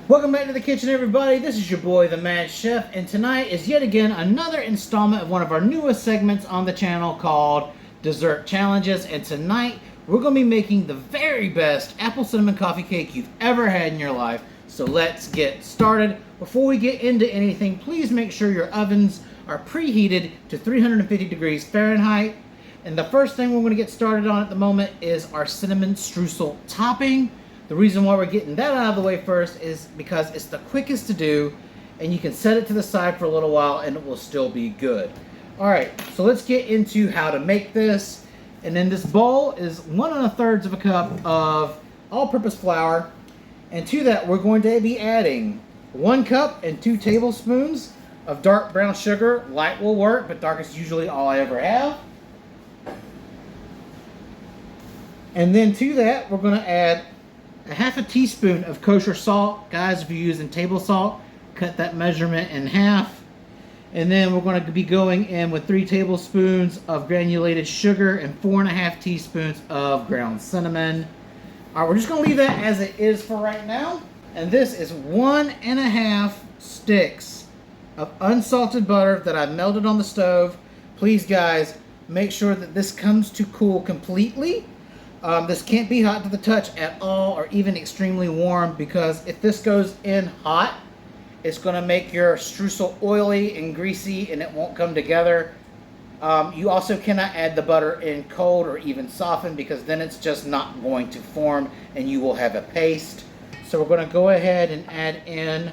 Welcome back to the kitchen, everybody. This is your boy, the Mad Chef, and tonight is yet again another installment of one of our newest segments on the channel called Dessert Challenges. And tonight, we're going to be making the very best apple cinnamon coffee cake you've ever had in your life. So let's get started. Before we get into anything, please make sure your ovens are preheated to 350 degrees Fahrenheit. And the first thing we're going to get started on at the moment is our cinnamon streusel topping. The reason why we're getting that out of the way first is because it's the quickest to do, and you can set it to the side for a little while and it will still be good. Alright, so let's get into how to make this. And in this bowl is 1 1/3 of a cup of all-purpose flour, and to that we're going to be adding 1 cup and 2 tablespoons of dark brown sugar. Light will work, but dark is usually all I ever have. And then to that we're going to add a 1/2 teaspoon of kosher salt. Guys, if you're using table salt, cut that measurement in half. And then we're going to be going in with 3 tablespoons of granulated sugar and 4 1/2 teaspoons of ground cinnamon. Alright, we're just going to leave that as it is for right now. And this is 1 1/2 sticks of unsalted butter that I've melted on the stove. Please, guys, make sure that this comes to cool completely. This can't be hot to the touch at all, or even extremely warm, because if this goes in hot, it's going to make your streusel oily and greasy and it won't come together. You also cannot add the butter in cold or even softened, because then it's just not going to form and you will have a paste. So we're going to go ahead and add in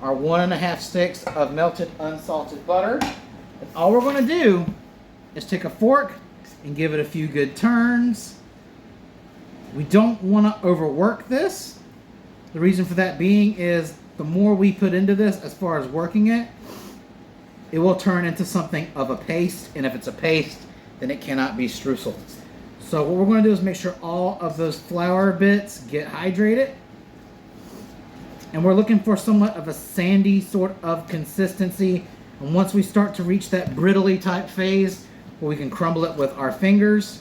our 1 1/2 sticks of melted unsalted butter. And all we're going to do is take a fork and give it a few good turns. We don't want to overwork this. The reason for that being is the more we put into this as far as working it, it will turn into something of a paste. And if it's a paste, then it cannot be streusel. So what we're going to do is make sure all of those flour bits get hydrated. And we're looking for somewhat of a sandy sort of consistency. And once we start to reach that brittly type phase where we can crumble it with our fingers,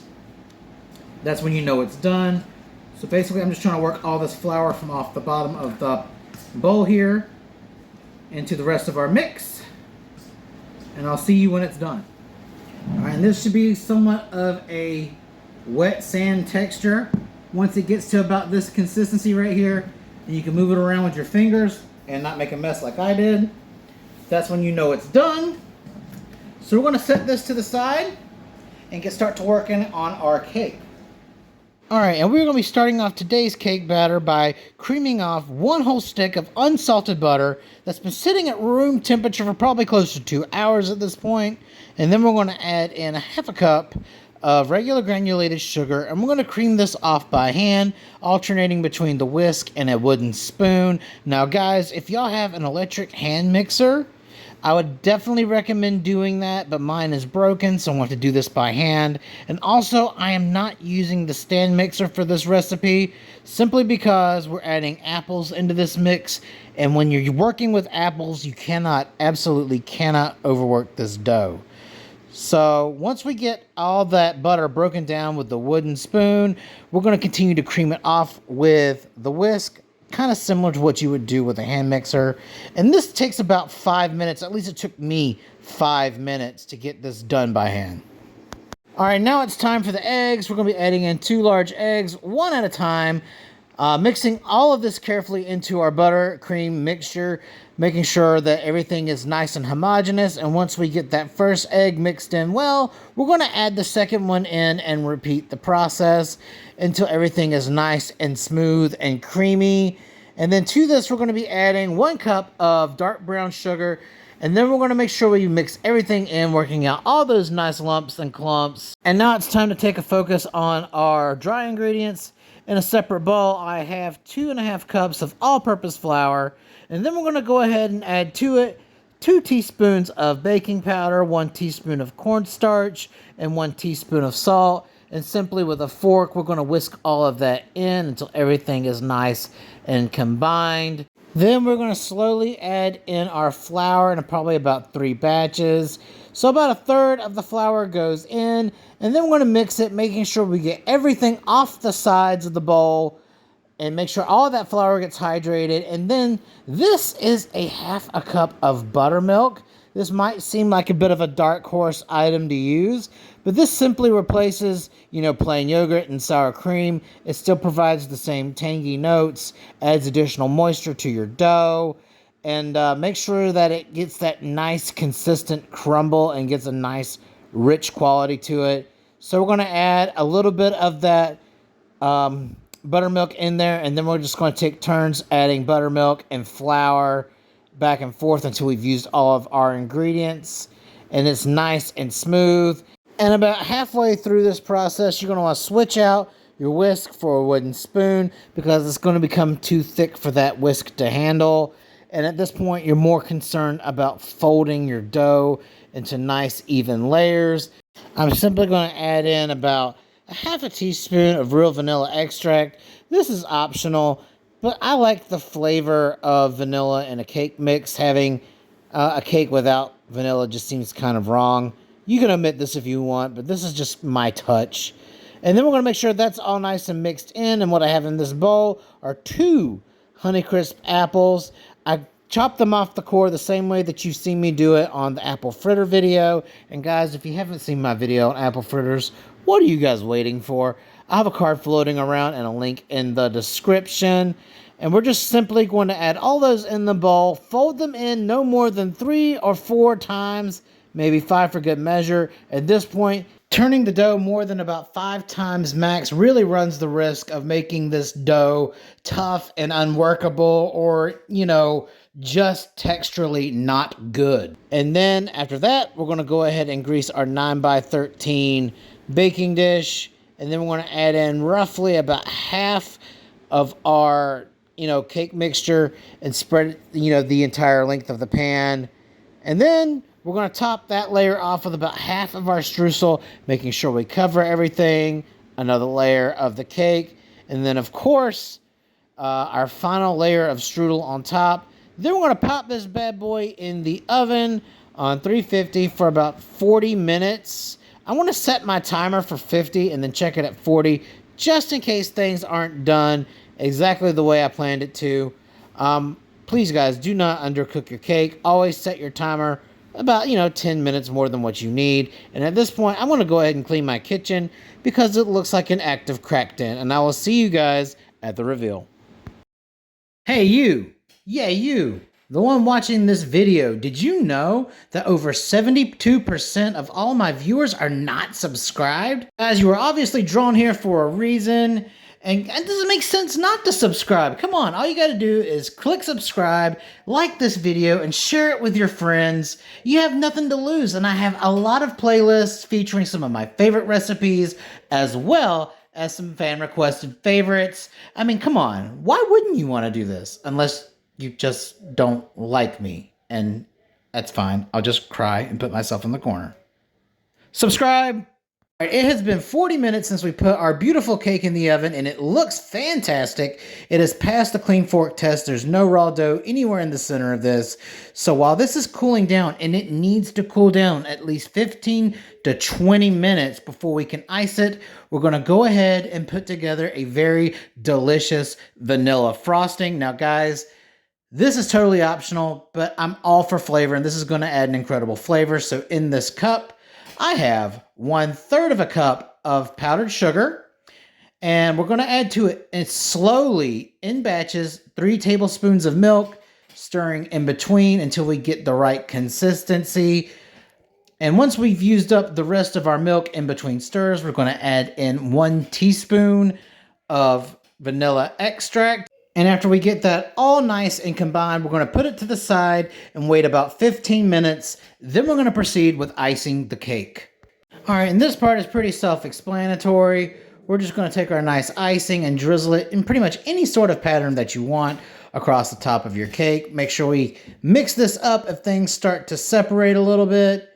that's when you know it's done. So basically I'm just trying to work all this flour from off the bottom of the bowl here into the rest of our mix. And I'll see you when it's done. Alright, and this should be somewhat of a wet sand texture. Once it gets to about this consistency right here, and you can move it around with your fingers and not make a mess like I did, that's when you know it's done. So we're going to set this to the side and start to working on our cake. Alright, and we're going to be starting off today's cake batter by creaming off 1 whole stick of unsalted butter that's been sitting at room temperature for probably close to 2 hours at this point. And then we're going to add in a 1/2 cup of regular granulated sugar, and we're going to cream this off by hand, alternating between the whisk and a wooden spoon. Now guys, if y'all have an electric hand mixer, I would definitely recommend doing that, but mine is broken, so I want to do this by hand. And also, I am not using the stand mixer for this recipe, simply because we're adding apples into this mix, and when you're working with apples, you absolutely cannot overwork this dough. So once we get all that butter broken down with the wooden spoon, we're going to continue to cream it off with the whisk, kind of similar to what you would do with a hand mixer. And this takes about 5 minutes. At least it took me 5 minutes to get this done by hand. Alright, now it's time for the eggs. We're going to be adding in 2 large eggs, 1 at a time. Mixing all of this carefully into our buttercream mixture, making sure that everything is nice and homogeneous. And once we get that first egg mixed in well, we're going to add the second one in and repeat the process until everything is nice and smooth and creamy. And then to this, we're going to be adding 1 cup of dark brown sugar. And then we're going to make sure we mix everything in, working out all those nice lumps and clumps. And now it's time to take a focus on our dry ingredients. In a separate bowl, I have 2 1/2 cups of all-purpose flour. And then we're going to go ahead and add to it 2 teaspoons of baking powder, 1 teaspoon of cornstarch, and 1 teaspoon of salt. And simply with a fork, we're going to whisk all of that in until everything is nice and combined. Then we're going to slowly add in our flour in probably about 3 batches. So about 1/3 of the flour goes in, and then we're going to mix it, making sure we get everything off the sides of the bowl and make sure all of that flour gets hydrated. And then this is a half a cup of buttermilk. This might seem like a bit of a dark horse item to use, but this simply replaces, plain yogurt and sour cream. It still provides the same tangy notes, adds additional moisture to your dough, and make sure that it gets that nice consistent crumble and gets a nice rich quality to it. So we're going to add a little bit of that buttermilk in there, and then we're just going to take turns adding buttermilk and flour back and forth until we've used all of our ingredients and it's nice and smooth. And about halfway through this process, you're going to want to switch out your whisk for a wooden spoon because it's going to become too thick for that whisk to handle. And at this point, you're more concerned about folding your dough into nice even layers. I'm simply going to add in about a half a teaspoon of real vanilla extract. This is optional, but I like the flavor of vanilla in a cake mix. Having a cake without vanilla just seems kind of wrong. You can omit this if you want, but this is just my touch. And then we're going to make sure that's all nice and mixed in. And what I have in this bowl are 2 Honeycrisp apples. I chopped them off the core the same way that you've seen me do it on the apple fritter video. And guys, if you haven't seen my video on apple fritters, what are you guys waiting for? I have a card floating around and a link in the description. And we're just simply going to add all those in the bowl, fold them in no more than 3 or 4 times, maybe 5 for good measure. At this point, turning the dough more than about 5 times max really runs the risk of making this dough tough and unworkable, or, just texturally not good. And then after that, we're going to go ahead and grease our 9x13 baking dish. And then we're going to add in roughly about half of our, cake mixture and spread it, the entire length of the pan. And then we're going to top that layer off with about half of our streusel, making sure we cover everything. Another layer of the cake. And then, of course, our final layer of strudel on top. Then we're going to pop this bad boy in the oven on 350 for about 40 minutes. I want to set my timer for 50 and then check it at 40, just in case things aren't done exactly the way I planned it to. Please, guys, do not undercook your cake. Always set your timer about, 10 minutes more than what you need. And at this point, I'm going to go ahead and clean my kitchen because it looks like an active crack den. And I will see you guys at the reveal. Hey, you. Yeah, you. The one watching this video, did you know that over 72% of all my viewers are not subscribed? Guys, you were obviously drawn here for a reason, and it doesn't make sense not to subscribe. Come on, all you gotta do is click subscribe, like this video, and share it with your friends. You have nothing to lose, and I have a lot of playlists featuring some of my favorite recipes, as well as some fan-requested favorites. I mean, come on, why wouldn't you want to do this? Unless you just don't like me, and that's fine. I'll just cry and put myself in the corner. Subscribe! All right, it has been 40 minutes since we put our beautiful cake in the oven, and it looks fantastic. It has passed the clean fork test. There's no raw dough anywhere in the center of this. So while this is cooling down, and it needs to cool down at least 15 to 20 minutes before we can ice it, we're going to go ahead and put together a very delicious vanilla frosting. Now, guys, this is totally optional, but I'm all for flavor, and this is going to add an incredible flavor. So in this cup, I have 1/3 of a cup of powdered sugar, and we're going to add to it, and slowly, in batches, 3 tablespoons of milk, stirring in between until we get the right consistency. And once we've used up the rest of our milk in between stirs, we're going to add in 1 teaspoon of vanilla extract. And after we get that all nice and combined, we're going to put it to the side and wait about 15 minutes. Then we're going to proceed with icing the cake. All right, and this part is pretty self-explanatory. We're just going to take our nice icing and drizzle it in pretty much any sort of pattern that you want across the top of your cake. Make sure we mix this up if things start to separate a little bit.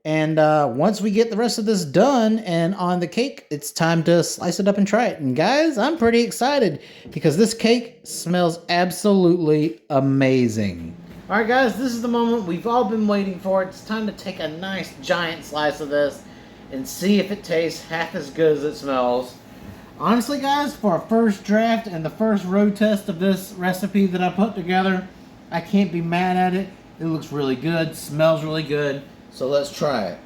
And once we get the rest of this done and on the cake, it's time to slice it up and try it. And guys, I'm pretty excited because this cake smells absolutely amazing. All right, guys, this is the moment we've all been waiting for. It's time to take a nice giant slice of this and see if it tastes half as good as it smells. Honestly, guys, for a first draft and the first road test of this recipe that I put together, I can't be mad at it. It looks really good, smells really good. So let's try it.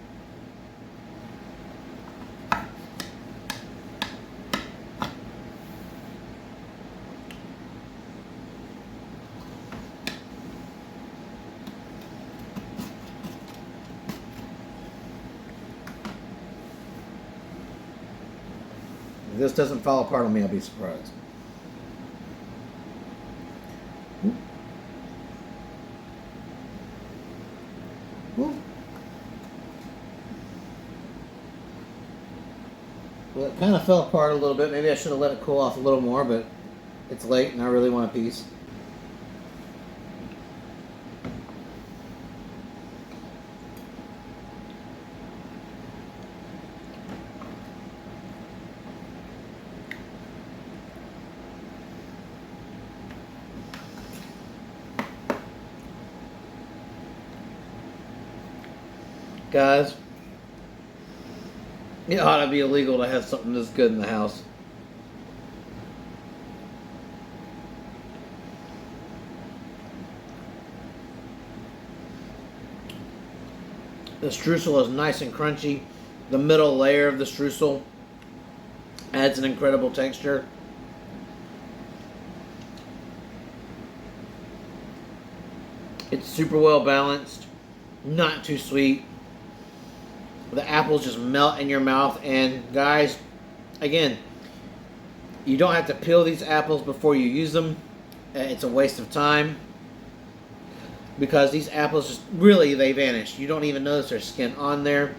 If this doesn't fall apart on me, I'll be surprised. Ooh. Well, it kind of fell apart a little bit. Maybe I should have let it cool off a little more, but it's late and I really want a piece. Guys, it ought to be illegal to have something this good in the house. The streusel is nice and crunchy. The middle layer of the streusel adds an incredible texture. It's super well balanced, not too sweet. The apples just melt in your mouth, and guys, again, you don't have to peel these apples before you use them. It's a waste of time because these apples just really, they vanish. You don't even notice there's skin on there.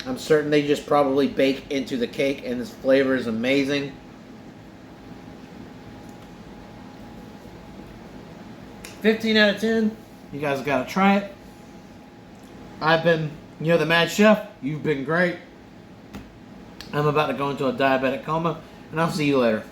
I'm certain they just probably bake into the cake, and this flavor is amazing. $15 out of 10. You guys got to try it. I've been, the Mad Chef. You've been great. I'm about to go into a diabetic coma, and I'll see you later.